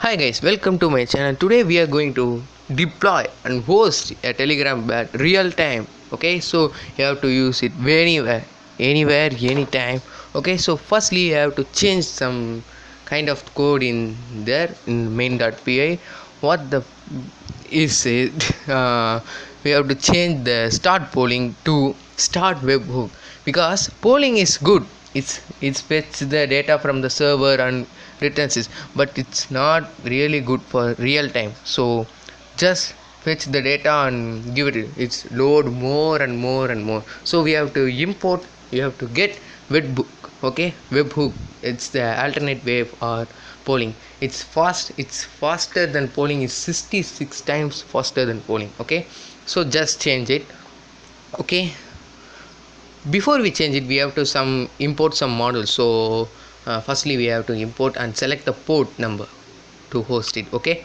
Hi guys, welcome to my channel. Today we are going to deploy and host a Telegram bot real time. Okay, so you have to use it anywhere, anytime. Okay, so firstly you have to change some kind of code in there in main.py. What the is it? We have to change the start polling to start webhook because polling is good. It's fetch the data from the server and returns it, but it's not really good for real time. So just fetch the data and give it's load more and more and more. So we have to import, you have to get webhook. Okay, webhook, it's the alternate way for polling. It's faster than polling. Is 66 times faster than polling. Okay, so just change it. Okay, before we change it we have to import some models. So firstly we have to import and select the port number to host it. Okay,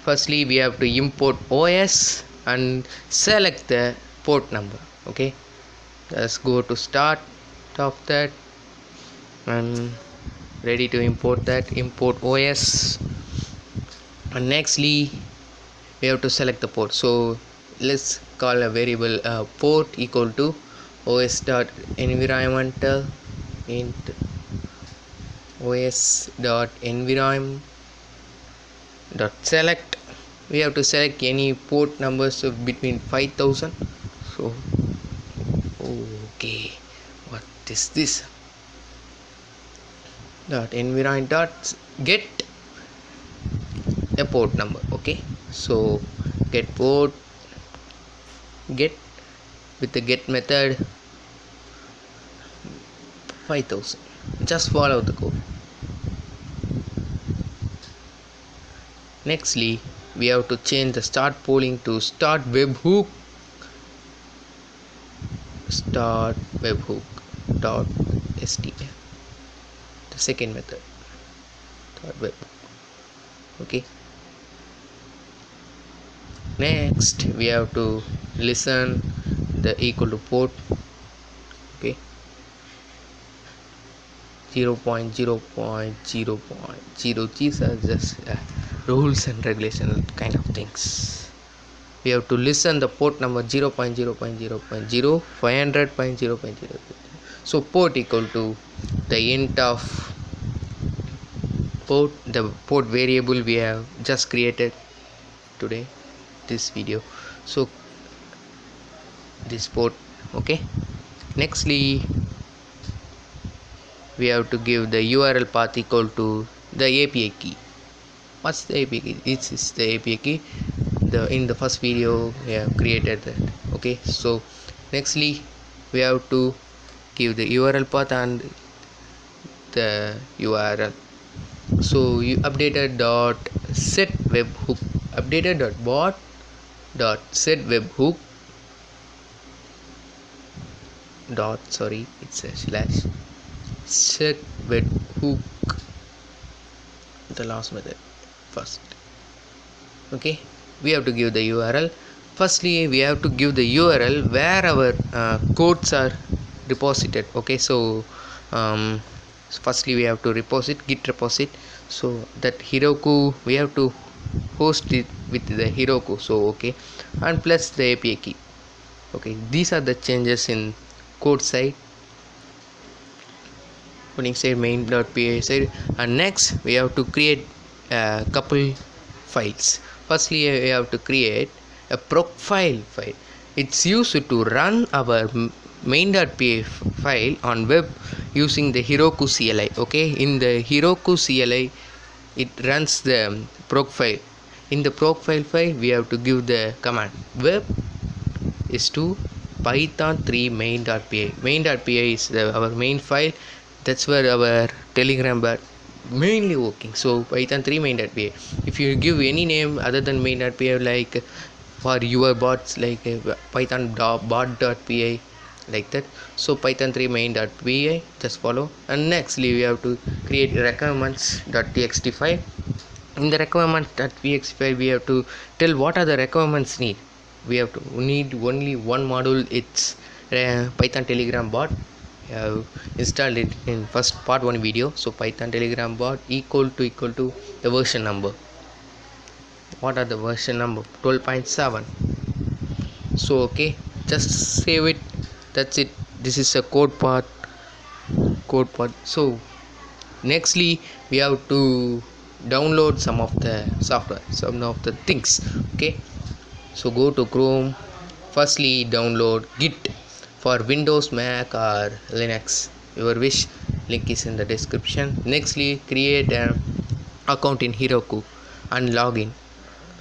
firstly we have to import OS and select the port number. Okay, just go to start of that and ready to import that. Import OS, and nextly we have to select the port. So let's call a variable port equal to os dot environmental int os dot environment dot select. We have to select any port numbers of between 5000. So okay, what is this? Dot environment dot get a port number. Okay, so get port, get with the get method 5000. Just follow the code. Nextly we have to change the start polling to start webhook dot str, the second method, start webhook. Okay, next we have to listen the equal to port. Okay, 0.0.0.0. These are just rules and regulation kind of things. We have to listen the port number 0.0.0.0 500.0.0. So port equal to the int of port, the port variable we have just created today this video. So this port. Okay, nextly we have to give the URL path equal to the API key. What's the API key? This is the API key. In the first video we have created that. Okay, so nextly we have to give the URL path and the URL. So you updated dot set webhook, updated dot bot dot set webhook dot, sorry, it's a slash set webhook, the last method first. Okay, we have to give the URL. Firstly we have to give the URL where our codes are deposited. Okay, so firstly we have to git reposit. So that Heroku we have to host it with the Heroku. So okay, and plus the API key. Okay, these are the changes in code side, coding side, main.py side. And next we have to create a couple files. Firstly we have to create a profile file. It's used to run our main.py file on web using the Heroku CLI. Okay, in the Heroku CLI it runs the profile. In the profile file we have to give the command web is to python3 main.py. Main.py is our main file. That's where our Telegram bot mainly working. So python3 main.py. If you give any name other than main.py, like for your bots, like python bot.py, like that. So python3 main.py, just follow. And nextly we have to create requirements.txt file. In the requirements.txt file we have to tell what are the requirements need. We need only one module. It's Python Telegram bot. I have installed it in first part 1 video. So Python Telegram bot equal to the version number. what are the version number 12.7. So okay, just save it. That's it. This is a code part. So nextly we have to download some of the software, some of the things. Okay, so go to Chrome. Firstly download Git for Windows, Mac or Linux, your wish. Link is in the description. Nextly create an account in Heroku and login.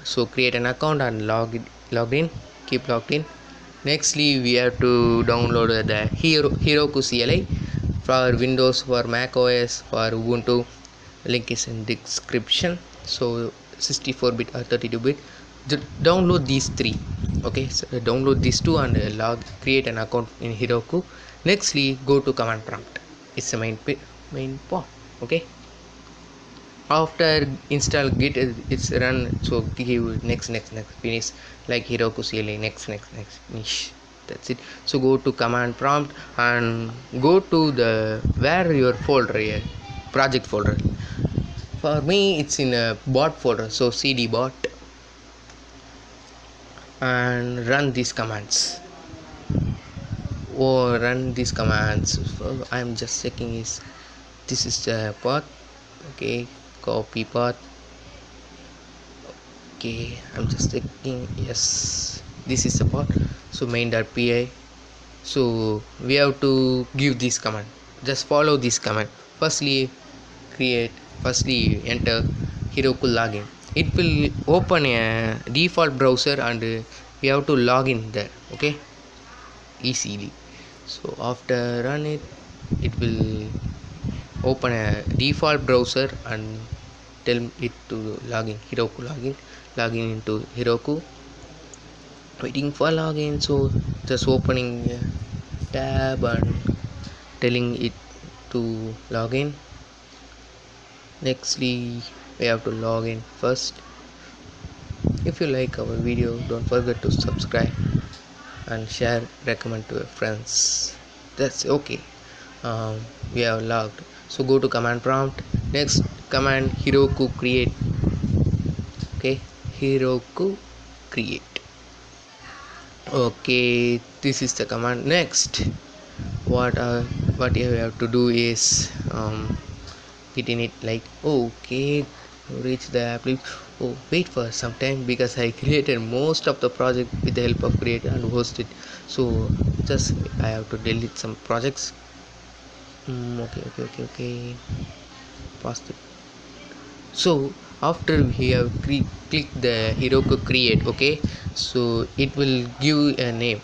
So create an account and log in, keep logged in. Nextly we have to download the Heroku CLI for Windows, for Mac OS, for Ubuntu. Link is in description. So 64-bit or 32-bit. Download these three. Okay, so download these two and create an account in Heroku. Nextly go to command prompt. It's the main part. Okay, after install Git, it's run. So give next finish, like Heroku CLI, next finish. That's it. So go to command prompt and go to the where your folder here, project folder. For me it's in a bot folder, so cd bot, and run these commands. Run these commands. So I'm just checking this is the path. Okay, copy path. Okay, I'm just checking. Yes, this is the path. So main.py. So we have to give this command. Just follow this command. Firstly enter Heroku login. It will open a default browser and we have to log in there. Okay, easily. So after run it, it will open a default browser and tell it to login into Heroku. Waiting for login. So just opening a tab and telling it to login. Nextly we have to log in first. If you like our video, don't forget to subscribe and share, recommend to your friends. That's okay. We have logged. So go to command prompt. Next command Heroku create. Okay, Heroku create. Okay, this is the command. Next, what you have to do is get in it, like okay, reach the app. Oh, wait for some time because I created most of the project with the help of create and host it. So just I have to delete some projects. Okay, past it. So after we have click the Heroku create. Okay, so it will give a name.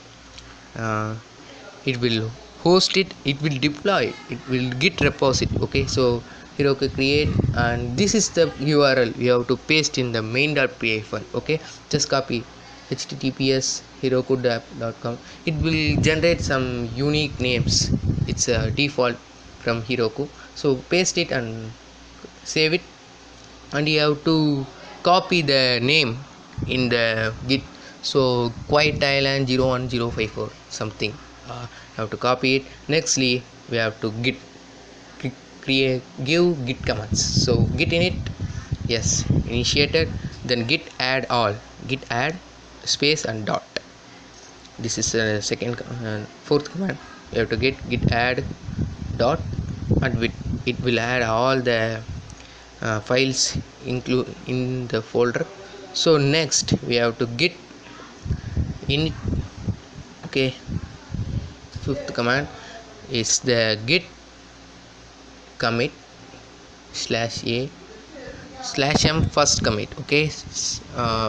It will host it, it will deploy, it will git repository. Okay, so Heroku create, and this is the URL we have to paste in the main.py file. Okay, just copy https heroku.com. It will generate some unique names. It's a default from Heroku. So paste it and save it, and you have to copy the name in the git. So Quiet Thailand 01054 something. Have to copy it. Nextly we have to give Git commands. So git init, yes, initiated, then git add all, git add space and dot. This is fourth command. We have to git add dot, and it will add all the files include in the folder. So next we have to git init. Okay, fifth command is the git commit /a/m first commit. Okay,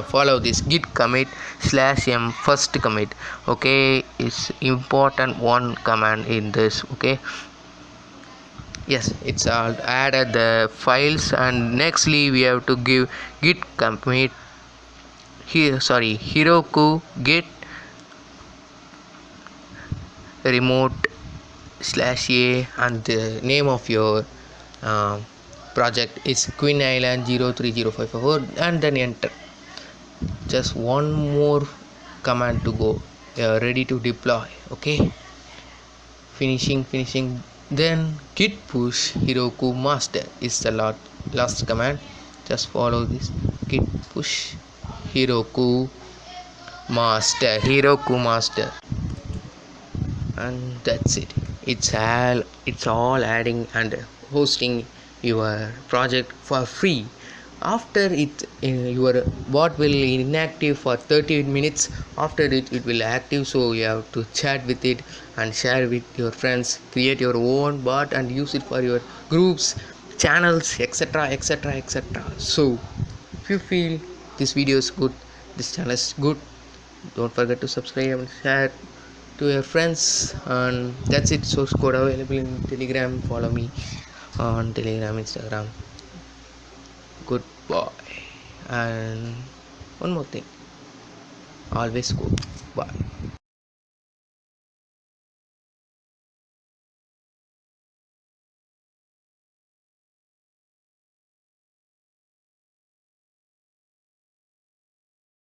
follow this git commit /m first commit. Okay, it's important one command in this. Okay, yes, it's all added the files. And nextly we have to give git commit Heroku git remote /a, and the name of your project is Queen Island 030544, and then enter. Just one more command to go. You are ready to deploy. Okay, finishing. Then git push Heroku master is the last command. Just follow this git push Heroku Master, and that's it. It's all adding and hosting your project for free. After it, your bot will inactive for 30 minutes. After it will active, so you have to chat with it and share with your friends, create your own bot and use it for your groups, channels, etc, etc, etc. So if you feel this video is good, this channel is good, don't forget to subscribe and share to your friends. And that's it. Source code available in Telegram. Follow me on Telegram, Instagram. Goodbye. And one more thing, always go bye.